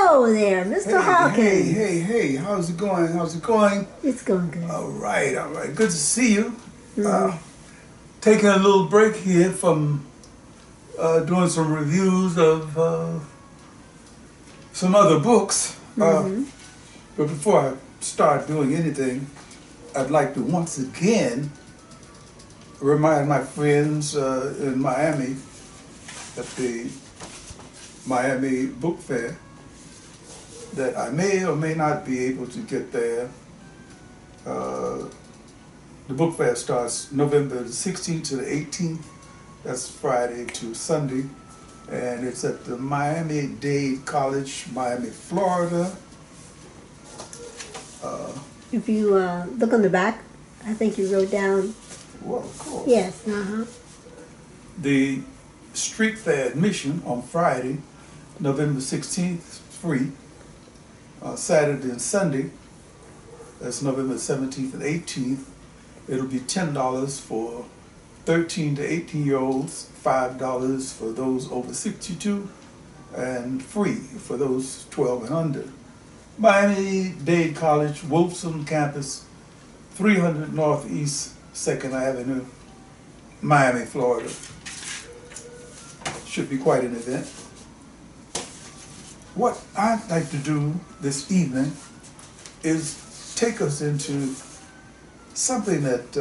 Hello there, Mr. Hawkins. Hey, how's it going? How's it going? It's going good. All right. Good to see you. Taking a little break here from doing some reviews of some other books. But before I start doing anything, I'd like to once again remind my friends in Miami at the Miami Book Fair that I may or may not be able to get there. The book fair starts November the 16th to the 18th. That's Friday to Sunday. And it's at the Miami-Dade College, Miami, Florida. If you look on the back, I think you wrote down. Well, of course. Yes, The street fair admission on Friday, November 16th, free. Saturday and Sunday, that's November 17th and 18th, it'll be $10 for 13 to 18-year-olds, $5 for those over 62, and free for those 12 and under. Miami-Dade College, Wolfson Campus, 300 Northeast 2nd Avenue, Miami, Florida. Should be quite an event. What I'd like to do this evening is take us into something that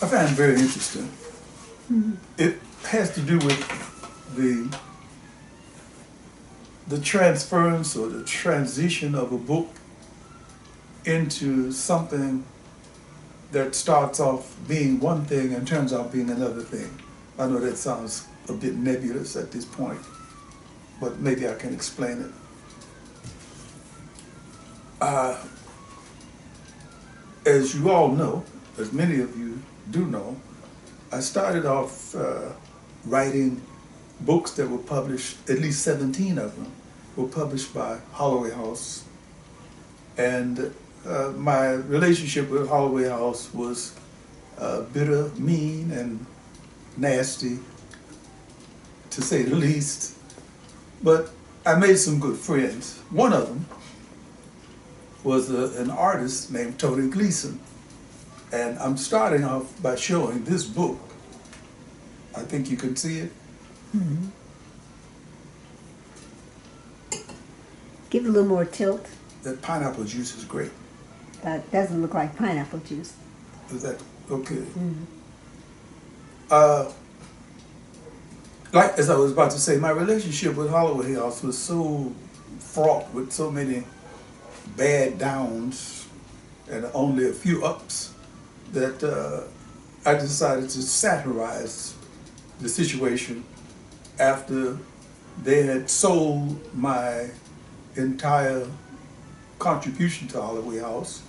I find very interesting. It has to do with the transference or the transition of a book into something that starts off being one thing and turns out being another thing. I know that sounds a bit nebulous at this point, but maybe I can explain it. As you all know, as many of you do know, I started off writing books that were published, at least 17 of them, were published by Holloway House. And my relationship with Holloway House was bitter, mean, and nasty, to say the least. But I made some good friends. One of them was an artist named Tony Gleason. And I'm starting off by showing this book. I think you can see it. Give it a little more tilt. That pineapple juice is great. That doesn't look like pineapple juice. Is that okay? Like as I was about to say, my relationship with Holloway House was so fraught with so many bad downs and only a few ups that I decided to satirize the situation after they had sold my entire contribution to Holloway House.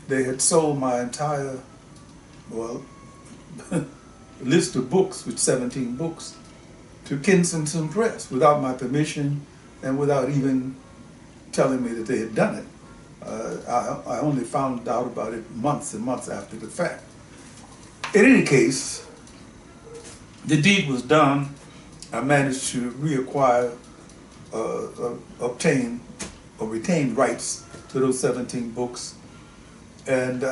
They had sold my entire, list of books, with 17 books, to Kensington Press without my permission and without even telling me that they had done it. I only found out about it months and months after the fact. In any case, the deed was done. I managed to reacquire, obtain or retain rights to those 17 books. And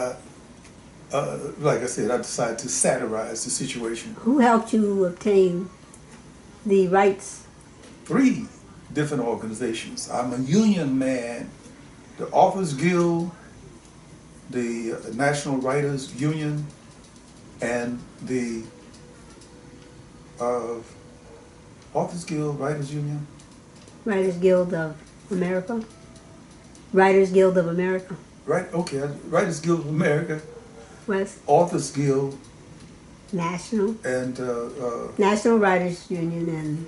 like I said, I decided to satirize the situation. Who helped you obtain the rights? 3 different organizations. I'm a union man. The Authors Guild, the National Writers Union, and the Authors Guild, Writers Union? Writers Guild of America? Writers Guild of America. Right, okay. Writers Guild of America. West. Authors Guild. National. And National Writers Union and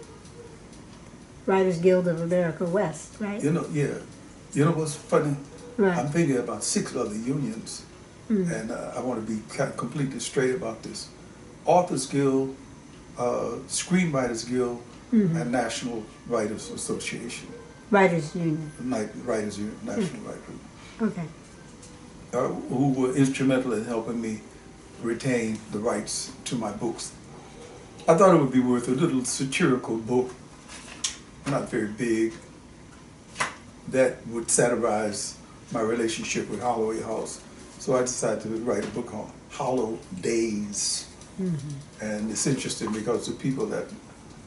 Writers Guild of America West, right? You know, yeah. You know what's funny? Right. I'm thinking about 6 other unions, and I want to be completely straight about this. Authors Guild, Screenwriters Guild, and National Writers Association. Writers Union. Writers Union, National Writers. Okay. Who were instrumental in helping me retain the rights to my books. I thought it would be worth a little satirical book not very big, that would satirize my relationship with Holloway House. So I decided to write a book called Hollow Daze. And it's interesting because the people at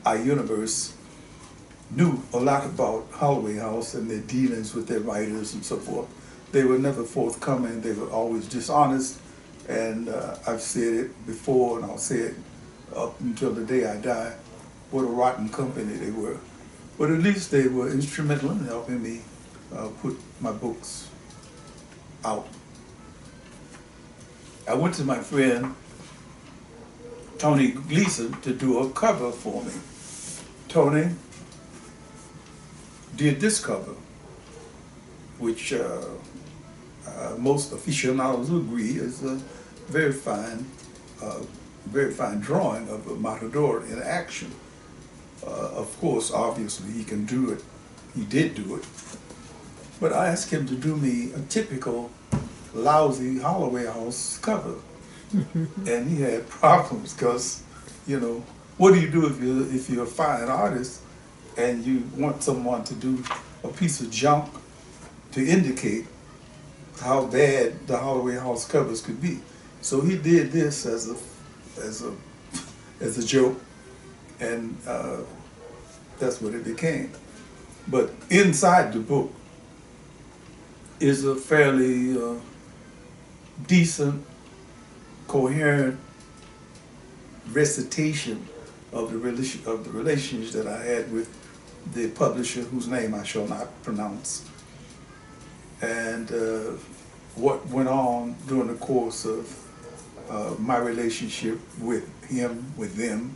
our universe knew a lot about Holloway House and their dealings with their writers and so forth. They were never forthcoming, they were always dishonest, and I've said it before and I'll say it up until the day I die, what a rotten company they were. But at least they were instrumental in helping me put my books out. I went to my friend Tony Gleason to do a cover for me. Tony did this cover, which most aficionados will agree is a very fine drawing of a matador in action. Of course, obviously, he can do it. He did do it. But I asked him to do me a typical lousy Holloway House cover. And he had problems because, you know, what do you do if you're a fine artist and you want someone to do a piece of junk to indicate how bad the Holloway House covers could be? So he did this as a joke, and that's what it became. But inside the book is a fairly decent, coherent recitation of the relations that I had with the publisher, whose name I shall not pronounce, and what went on during the course of my relationship with him, with them,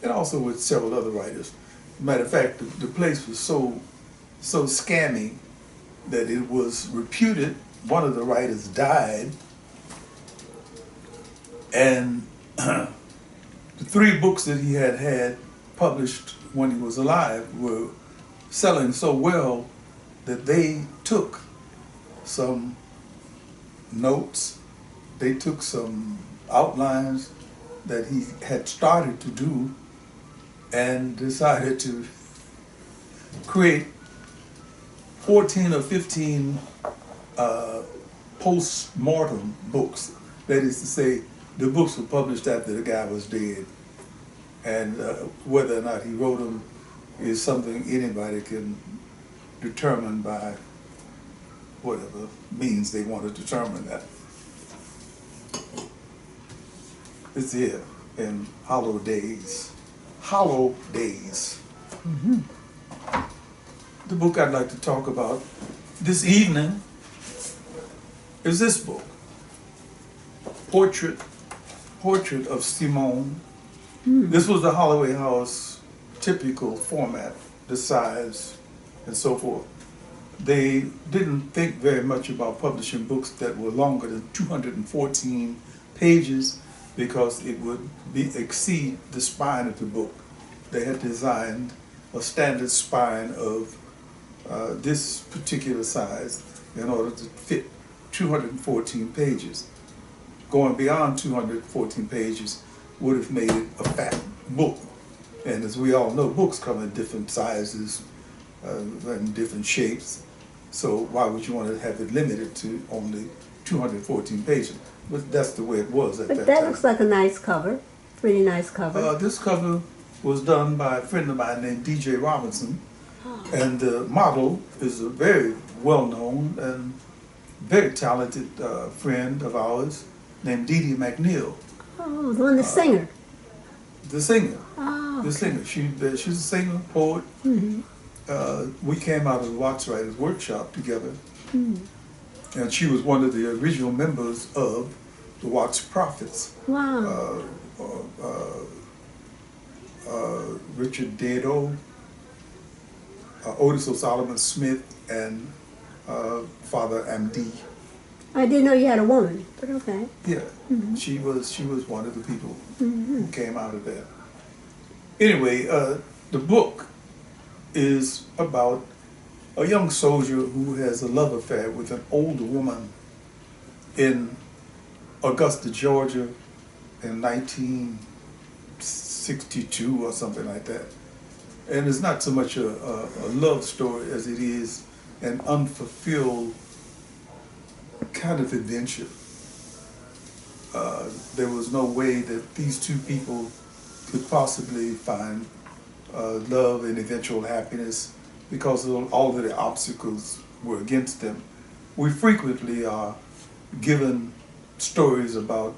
and also with several other writers. Matter of fact, the place was so scammy that it was reputed. One of the writers died, and the 3 books that he had published when he was alive were selling so well that they took some notes, they took some outlines that he had started to do and decided to create 14 or 15 post-mortem books. That is to say, the books were published after the guy was dead. And whether or not he wrote them is something anybody can determine by whatever means they want to determine that. It's here in Hollow Daze. Hollow Daze. Mm-hmm. The book I'd like to talk about this evening is this book, Portrait of Simone. This was the Holloway House typical format, the size, and so forth. They didn't think very much about publishing books that were longer than 214 pages because it would exceed the spine of the book. They had designed a standard spine of this particular size in order to fit 214 pages. Going beyond 214 pages would have made it a fat book. And as we all know, books come in different sizes and different shapes. So why would you want to have it limited to only 214 pages? But that's the way it was at that time. But that looks like a nice cover, pretty nice cover. This cover was done by a friend of mine named DJ Robinson. And the model is a very well-known and very talented friend of ours named Dee Dee McNeil. Oh, the one, the singer. The singer. Oh, okay. The singer. She's a singer, poet. Mm-hmm. We came out of the Watts Writers Workshop together. Mm-hmm. And she was one of the original members of the Watts Prophets. Wow. Richard Dado, Otis O'Solomon Smith, and Father Amdi. I didn't know you had a woman, but okay. Yeah, Mm-hmm. she was one of the people Mm-hmm. who came out of there. Anyway, the book is about a young soldier who has a love affair with an older woman in Augusta, Georgia in 1962 or something like that. And it's not so much a love story as it is an unfulfilled kind of adventure. There was no way that these two people could possibly find love and eventual happiness because of all of the obstacles were against them. We frequently are given stories about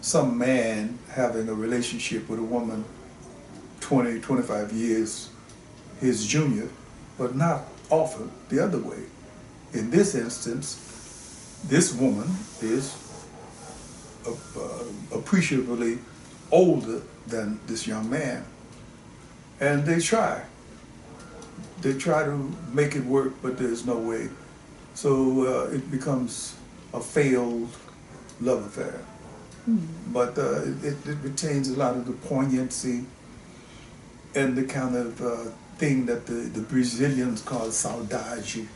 some man having a relationship with a woman 20, 25 years his junior, but not often the other way. In this instance, this woman is appreciably older than this young man. And they try. They try to make it work, but there's no way. So it becomes a failed love affair. But it retains a lot of the poignancy and the kind of thing that the Brazilians call saudade.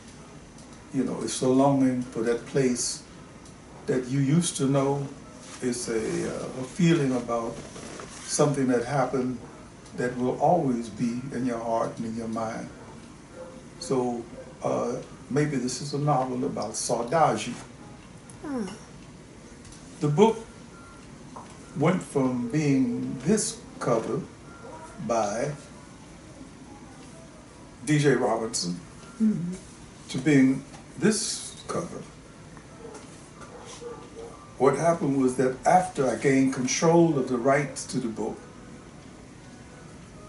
You know, it's the longing for that place that you used to know. It's a feeling about something that happened that will always be in your heart and in your mind. So maybe this is a novel about saudade. The book went from being this cover by DJ Robinson to being this cover. What happened was that after I gained control of the rights to the book,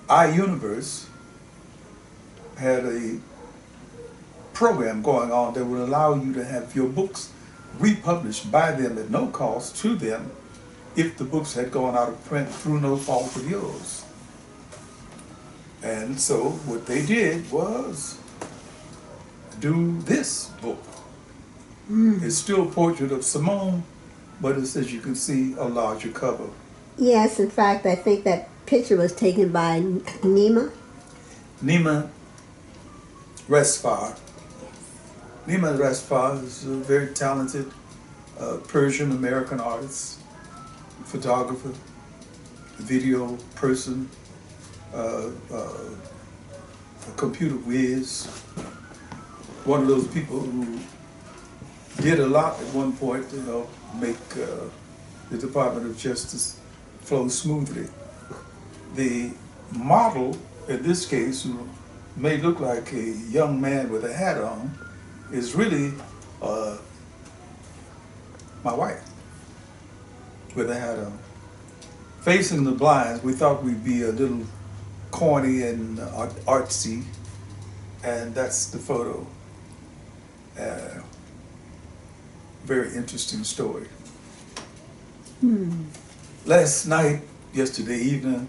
iUniverse had a program going on that would allow you to have your books republished by them at no cost to them if the books had gone out of print through no fault of yours. And so what they did was do this book. It's still a portrait of Simone, but it's, as you can see, a larger cover. Yes, in fact, I think that picture was taken by Nima. Nima Resfar. Nima Resfar is a very talented Persian American artist, photographer, video person, a computer whiz. One of those people who did a lot at one point to help make the Department of Justice flow smoothly. The model, in this case, who may look like a young man with a hat on, is really my wife with a hat on. Facing the blinds, we thought we'd be a little corny and artsy, and that's the photo. Very interesting story. Last night, yesterday evening,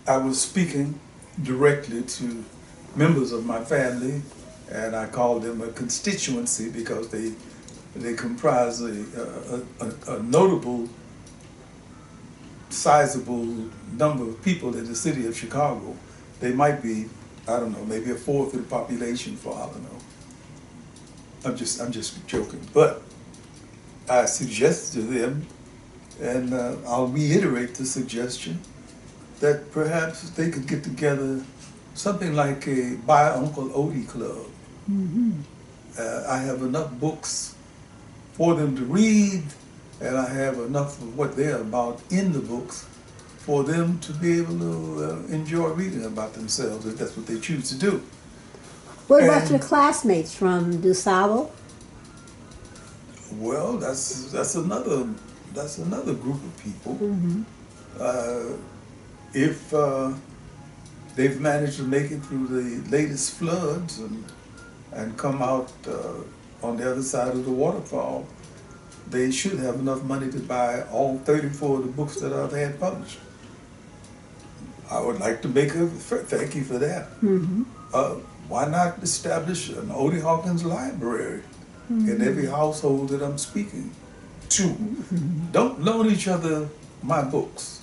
I was speaking directly to members of my family, and I called them a constituency because they comprise a notable, sizable number of people in the city of Chicago. They might be, I don't know, maybe a fourth of the population for all I know. I'm just joking, but I suggested to them, and I'll reiterate the suggestion, that perhaps they could get together something like a Buy Uncle Odie Club. I have enough books for them to read, and I have enough of what they're about in the books for them to be able to enjoy reading about themselves, if that's what they choose to do. What about your classmates from DuSable? Well, that's another group of people. If they've managed to make it through the latest floods and come out on the other side of the waterfall, they should have enough money to buy all 34 of the books that I've had published. I would like to make a thank you for that. Why not establish an Odie Hawkins library in every household that I'm speaking to? Don't loan each other my books.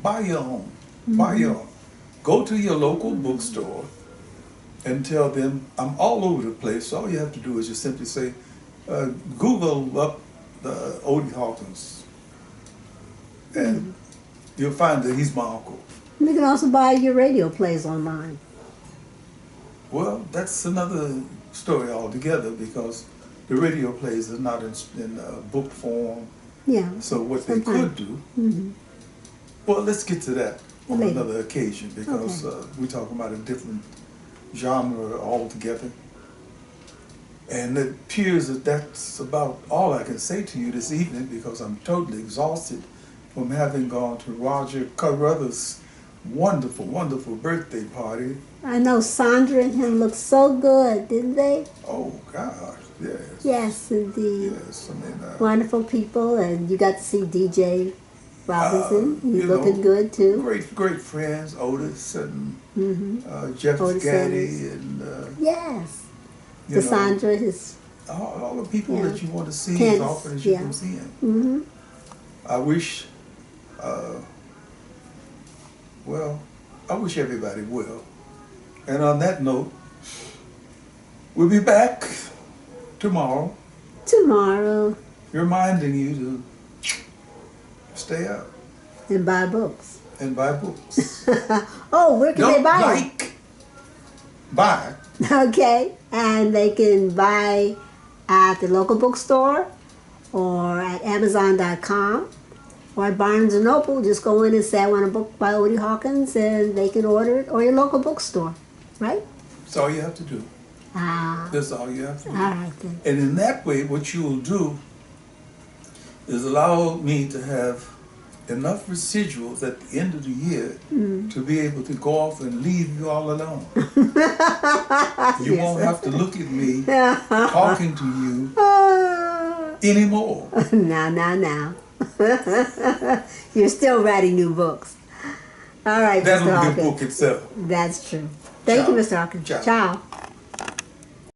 Buy your own. Buy your own. Go to your local bookstore and tell them, I'm all over the place. All you have to do is just simply say, Google up Odie Hawkins, and you'll find that he's my uncle. You can also buy your radio plays online. Well, that's another story altogether because the radio plays are not in book form. Yeah. So what they Sometimes. could do, Mm-hmm. well, let's get to that on Later. another occasion because we're talking about a different genre altogether. And it appears that that's about all I can say to you this evening because I'm totally exhausted from having gone to Roger Carruthers' wonderful, wonderful birthday party. I know Sandra and him looked so good, didn't they? Oh, gosh, yes. Yes, indeed. Yes, I mean... Wonderful people, and you got to see DJ Robinson. He's you looking know, good, too. Great friends, Otis and Mm-hmm. Jeff Otis Gaddy Sanders. and... Yes. you know, Cassandra, his... all the people Yeah. that you want to see Tense, as often as you yeah. can see them. Mm-hmm. I wish, well, I wish everybody well. And on that note, we'll be back tomorrow, Tomorrow, reminding you to stay out and buy books. and buy books. Oh, where can they Don't buy them? buy. Okay, and they can buy at the local bookstore or at Amazon.com or at Barnes & Noble. Just go in and say, I want a book by Odie Hawkins, and they can order it, or your local bookstore, right? That's all you have to do. Ah, That's all you have to do. all right then. And in that way, what you will do is allow me to have enough residuals at the end of the year to be able to go off and leave you all alone. You won't have to look at me talking to you anymore. Now. You're still writing new books. All right, That'll Mr. be a Hawkins. book itself. That's true. Thank Ciao. you, Mr. Hawkins. Ciao. Ciao.